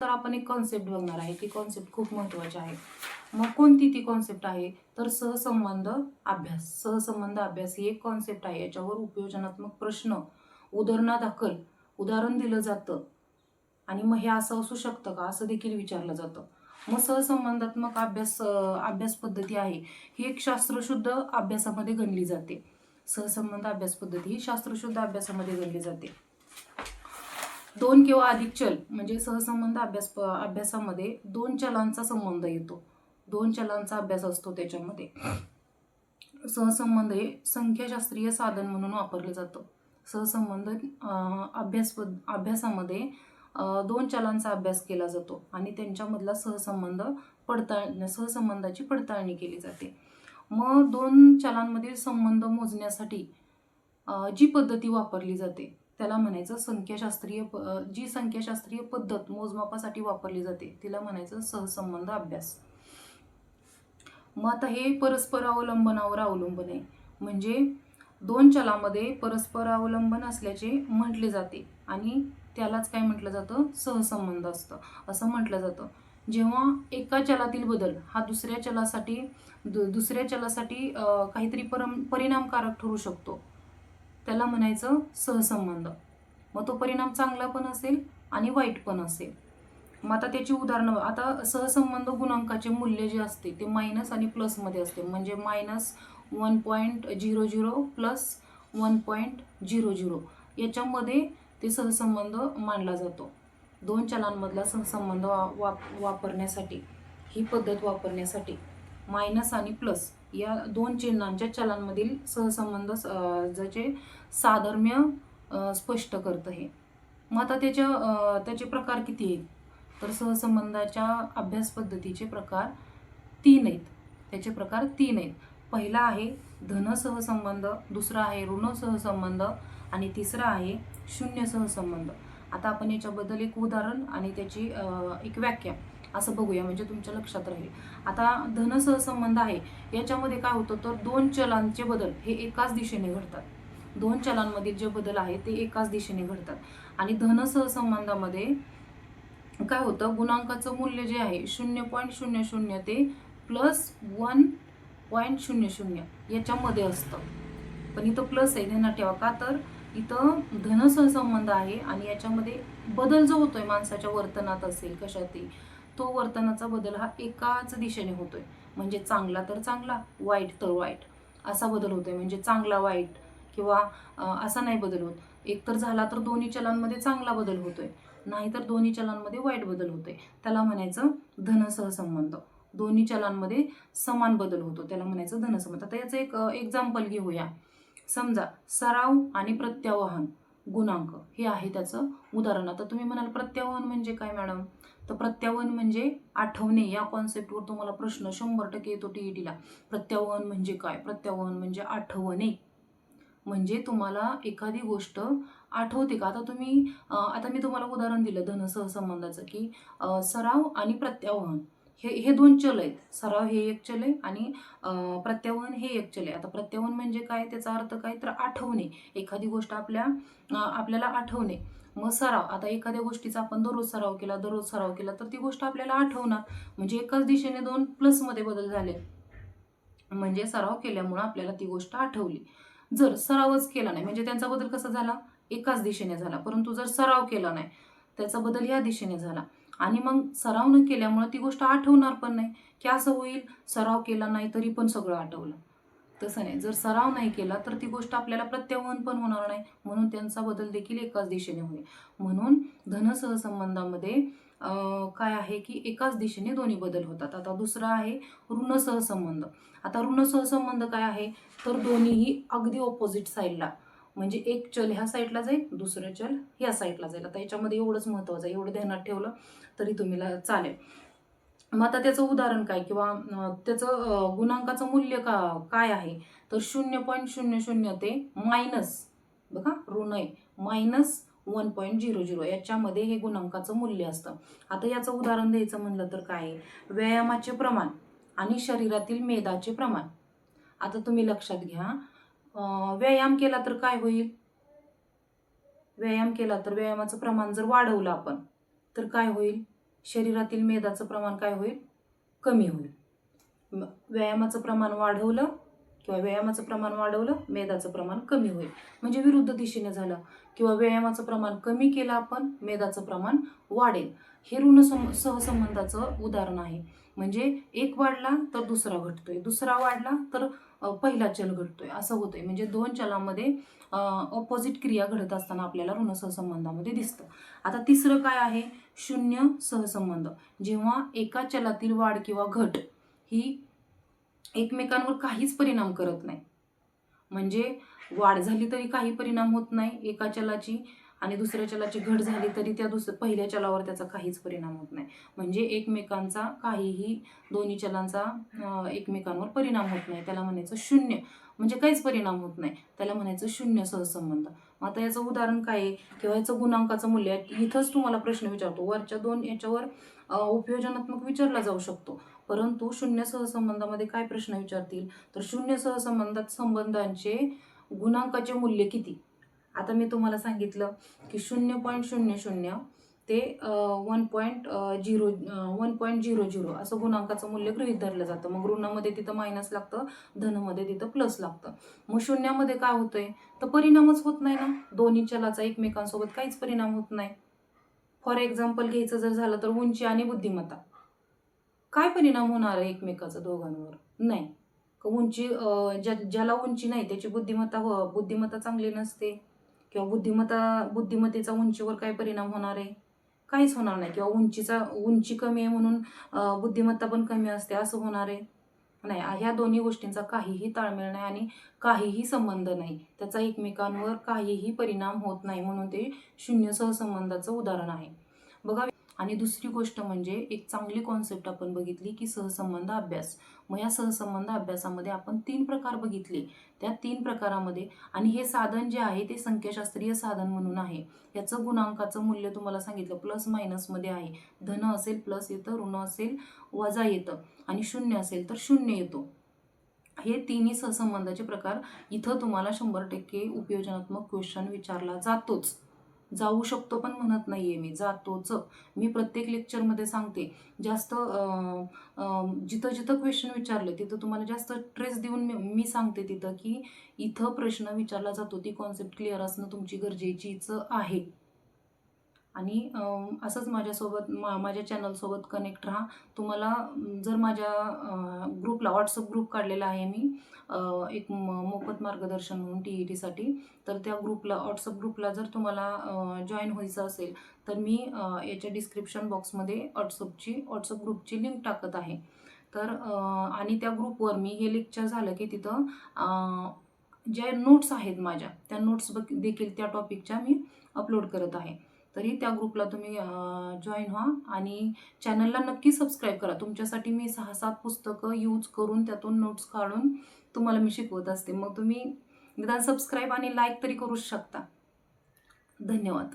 तर आपण एक कॉन्सेप्ट बघणार आहे. ती कॉन्सेप्ट खूप महत्त्वाची आहे. मग कोणती ती कॉन्सेप्ट आहे? तर सहसंबंध अभ्यास. सहसंबंध अभ्यास ही एक कॉन्सेप्ट आहे. याच्यावर उपयोजनात्मक प्रश्न, उदाहरणादाखल उदाहरण दिलं जातं आणि मग हे असं असू शकतं का, असं देखील विचारलं जातं. मग सहसंबंधात्मक अभ्यास पद्धती आहे ही एक शास्त्रशुद्ध अभ्यासामध्ये गणली जाते. सहसंबंध अभ्यास पद्धती ही शास्त्रशुद्ध अभ्यासामध्ये गणली जाते. दोन किंवा अधिक चल म्हणजे सहसंबंध अभ्यासामध्ये दोन चलांचा संबंध येतो. दोन चलांचा अभ्यास असतो त्याच्यामध्ये. सहसंबंध हे संख्याशास्त्रीय साधन म्हणून वापरलं जातं. सहसंबंध अभ्यासामध्ये दोन चलांचा अभ्यास केला जातो आणि त्यांच्यामधला सहसंबंधाची पडताळणी केली जाते. मग दोन चलांमधील संबंध मोजण्यासाठी जी पद्धती वापरली जाते त्याला म्हणायचं जी संख्याशास्त्रीय पद्धत मोजमापासाठी वापरली जाते तिला म्हणायचं सहसंबंध अभ्यास. मग आता हे परस्पर अवलंबनावर अवलंबून आहे. म्हणजे दोन चलामध्ये परस्पर अवलंबन असल्याचे म्हटले जाते आणि त्यालाच काय म्हटलं जातं, सहसंबंध असतं असं म्हटलं जातं. जेव्हा एका चलातील बदल हा दुसऱ्या चलासाठी काहीतरी परिणामकारक ठरू शकतो त्याला म्हणायचं सहसंबंध. मग तो परिणाम चांगला पण असेल आणि वाईट पण असेल. मग आता त्याची उदाहरणं, आता सहसंबंध गुणांकाचे मूल्य जे असते ते मायनस आणि प्लसमध्ये असते. म्हणजे -1.00 प्लस 1.00 याच्यामध्ये ते सहसंबंध मानला जातो. दोन चलांमधला सहसंबंध वापरण्यासाठी ही पद्धत वापरण्यासाठी मायनस आणि प्लस या दोन चिन्हांच्या चलांमधील सहसंबंध ज्याचे साधर्म्य स्पष्ट करतं हे. मग आता त्याचे प्रकार किती आहेत? तर सहसंबंधाच्या अभ्यास पद्धतीचे प्रकार 3 आहेत. त्याचे प्रकार 3 आहेत. पहिला आहे धन सहसंबंध, दुसरा आहे ऋण सहसंबंध आणि तिसरा आहे शून्य सहसंबंध. आता आपण याच्याबद्दल एक उदाहरण आणि त्याची एक व्याख्या असं बघूया म्हणजे तुमच्या लक्षात राहील. आता धन सहसंबंध आहे याच्यामध्ये काय होतं तर दोन चलांचे बदल हे एकाच दिशेने घडतात. दोन चलांमधील जे बदल आहेत ते एकाच दिशेने घडतात. आणि धन सहसंबंधामध्ये काय होतं, गुणांकाचं मूल्य जे आहे 0.00 ते +1.00 याच्यामध्ये असतं. पण इथं प्लस आहे, ध्यानात ठेवा. का तर इथं धन सहसंबंध आहे आणि याच्यामध्ये बदल जो होतोय माणसाच्या वर्तनात असेल कशातही, तो वर्तनाचा बदल हा एकाच दिशेने होतोय. म्हणजे चांगला तर चांगला, वाईट तर वाईट असा बदल होतोय. म्हणजे चांगला वाईट किंवा असा नाही बदल होत. एक तर झाला तर दोन्ही चलांमध्ये चांगला बदल होतोय, नाहीतर दोन्ही चलांमध्ये वाईट बदल होतोय. त्याला म्हणायचं धन सहसंबंध. दोन्ही चलांमध्ये समान बदल होतो त्याला म्हणायचं धनसंबंध. आता याचं एक एक्झाम्पल घेऊया. समजा सराव आणि प्रत्यावाहन गुणांक हे आहे त्याचं उदाहरण. आता तुम्ही म्हणाल प्रत्यावाहन म्हणजे काय मॅडम? तर प्रत्यावाहन म्हणजे आठवणे. या कॉन्सेप्टवर तुम्हाला प्रश्न 100% येतो TETला. प्रत्यावाहन म्हणजे काय? प्रत्यावाहन म्हणजे आठवणे. म्हणजे तुम्हाला एखादी गोष्ट आठवते का? आता मी तुम्हाला उदाहरण दिलं धन सहसंबंधाचं की सराव आणि प्रत्यावाहन हे दोन चल आहेत. सराव हे एक चल आहे आणि प्रत्यावाहन हे एक चल आहे. आता प्रत्यावाहन म्हणजे काय? त्याचा अर्थ काय? तर आठवणे. एखादी गोष्ट आपल्याला आठवणे. मग सराव, आता एखाद्या गोष्टीचा आपण दररोज सराव केला तर ती गोष्ट आपल्याला आठवणार. म्हणजे एकाच दिशेने दोन प्लसमध्ये बदल झाले. म्हणजे सराव केल्यामुळे आपल्याला ती गोष्ट आठवली. जर सरावच केला नाही म्हणजे त्यांचा बदल कसा झाला? एकाच दिशेने झाला. परंतु जर सराव केला नाही त्याचा बदल या दिशेने झाला आणि मग सराव न केल्यामुळे ती गोष्ट आठवणार पण नाही. की असं होईल सराव केला नाही तरी पण सगळं आठवलं? तसं नाही. जर सराव नाही केला तर ती गोष्ट आपल्याला प्रत्यावाहन पण होणार नाही. म्हणून त्यांचा बदल देखील एकाच दिशेने होईल. म्हणून धन सहसंबंधामध्ये काय आहे की एकाच दिशेने दोन्ही बदल होतात. आता दुसरा आहे ऋण सहसंबंध. आता ऋण सहसंबंध काय आहे तर दोन्हीही अगदी ऑपोजिट साईडला, म्हणजे एक चल ह्या साईडला जाईल, दुसरं चल ह्या साईडला जाईल. आता याच्यामध्ये एवढंच महत्त्वाचं आहे, एवढं ध्यानात ठेवलं तरी तुम्हाला चालेल. मग आता त्याचं उदाहरण काय किंवा त्याचं गुणांकाचं मूल्य काय आहे तर 0.00 ते मायनस, बघा ऋण आहे, -1.00 याच्यामध्ये हे गुणांकाचं मूल्य असतं. आता याचं उदाहरण द्यायचं म्हणलं तर काय, व्यायामाचे प्रमाण आणि शरीरातील मेदाचे प्रमाण. आता तुम्ही लक्षात घ्या, व्यायाम केला तर काय होईल? व्यायामाचं प्रमाण जर वाढवलं आपण तर काय होईल? शरीरातील मेदाचं प्रमाण काय होईल? कमी होईल. व्यायामाचं प्रमाण वाढवलं किंवा व्यायामाचं प्रमाण वाढवलं, मेदाचं प्रमाण कमी होईल. म्हणजे विरुद्ध दिशेने झालं. किंवा व्यायामाचं प्रमाण कमी केलं आपण, मेदाचं प्रमाण वाढेल. हे ऋण सहसंबंधाचं उदाहरण आहे. म्हणजे एक वाढला तर दुसरा घटतोय, दुसरा वाढला तर पहिला चल घटतोय, असं होतंय. म्हणजे दोन चलामध्ये ऑपोजिट क्रिया घडत असताना आपल्याला ऋण सहसंबंधामध्ये दिसतं. आता तिसरं काय आहे? शून्य सहसंबंध. जेव्हा एका चलातील वाढ किंवा घट ही एकमेकांवर काहीच परिणाम करत नाही. म्हणजे वाढ झाली तरी काही परिणाम होत नाही एका चलाची, आणि दुसऱ्या चलाची घट झाली तरी त्या पहिल्या चलावर त्याचा काहीच परिणाम होत नाही. म्हणजे एकमेकांचा काहीही, दोन्ही चलांचा एकमेकांवर परिणाम होत नाही. त्याला म्हणायचं शून्य. म्हणजे काहीच परिणाम होत नाही, त्याला म्हणायचं शून्य सहसंबंध. आता याचं उदाहरण काय आहे? किंवा याचं गुणांकाचं मूल्य आहे. इथंच तुम्हाला प्रश्न विचारतो. वरच्या दोन याच्यावर उपयोजनात्मक विचारला जाऊ शकतो, परंतु शून्य सहसंबंधामध्ये काय प्रश्न विचारतील? तर शून्य सहसंबंधात संबंधांचे गुणांकाचे मूल्य किती? आता मी तुम्हाला सांगितलं की 0.00 ते 1.00 असं गुणांकाचं मूल्य गृहीत धरलं जातं. मग ऋणामध्ये तिथं मायनस लागतं, धनमध्ये तिथं प्लस लागतं. मग शून्यामध्ये काय होतंय? तर परिणामच होत नाही ना, दोन्ही चलाचा एकमेकांसोबत काहीच परिणाम होत नाही. फॉर एक्झाम्पल घ्यायचं जर झालं तर उंची आणि बुद्धिमत्ता, काय परिणाम होणार आहे एकमेकाचा दोघांवर? नाही. उंची ज्याला उंची नाही त्याची बुद्धिमत्ता चांगली नसते, किंवा बुद्धिमत्तेचा उंचीवर काय परिणाम होणार आहे? काहीच होणार नाही. किंवा उंची कमी आहे म्हणून बुद्धिमत्ता पण कमी असते, असं होणार आहे? नाही. ह्या दोन्ही गोष्टींचा काहीही ताळमेळ नाही आणि काहीही संबंध नाही, त्याचा एकमेकांवर काहीही परिणाम होत नाही. म्हणून ते शून्य सहसंबंधाचं उदाहरण आहे. बघा. आणि दुसरी गोष्ट म्हणजे एक चांगली कॉन्सेप्ट आपण बघितली की सहसंबंध अभ्यास. मग या सहसंबंध अभ्यासामध्ये आपण 3 प्रकार बघितले. त्या 3 प्रकारामध्ये, आणि हे साधन जे आहे ते संख्याशास्त्रीय साधन म्हणून आहे. याचं गुणांकाचं मूल्य तुम्हाला सांगितलं प्लस मायनसमध्ये आहे. धन असेल प्लस येतं, ऋण असेल वजा येतं, आणि शून्य असेल तर शून्य येतो. हे तिन्ही सहसंबंधाचे प्रकार इथं तुम्हाला 100% उपयोजनात्मक क्वेश्चन विचारला जाऊ शकतो, पण म्हणत नाहीये मी, जातोच. मी प्रत्येक लेक्चरमध्ये सांगते. जास्त जिथं जिथं क्वेश्चन विचारले तिथं तुम्हाला जास्त ट्रेस देऊन मी सांगते तिथं की इथं प्रश्न विचारला जातो, ती कॉन्सेप्ट क्लिअर असणं तुमची गरजेचीच आहे. आणि असंच माझ्यासोबत माझ्या चॅनलसोबत कनेक्ट राहा. तुम्हाला जर माझ्या ग्रुपला, व्हॉट्सअप ग्रुप काढलेला आहे मी, एक मोफत मार्गदर्शन म्हणून TETसाठी, तर त्या ग्रुपला, व्हॉट्सअप ग्रुपला जर तुम्हाला जॉईन व्हायचं असेल तर मी याच्या डिस्क्रिप्शन बॉक्समध्ये व्हॉट्सअप ग्रुपची लिंक टाकत आहे. तर आणि त्या ग्रुपवर मी हे लेक्चर झालं की तिथं ज्या नोट्स आहेत माझ्या, त्या नोट्स देखील त्या टॉपिकच्या मी अपलोड करत आहे. तरी त्या ग्रुपला तुम्ही जॉईन व्हा आणि चॅनलला नक्की सबस्क्राईब करा. तुमच्यासाठी मी 6-7 पुस्तकं यूज करून त्यातून नोट्स काढून तुम्हाला मी शिकवत असते. मग तुम्ही निदान सबस्क्राईब आणि लाईक तरी करूच शकता. धन्यवाद.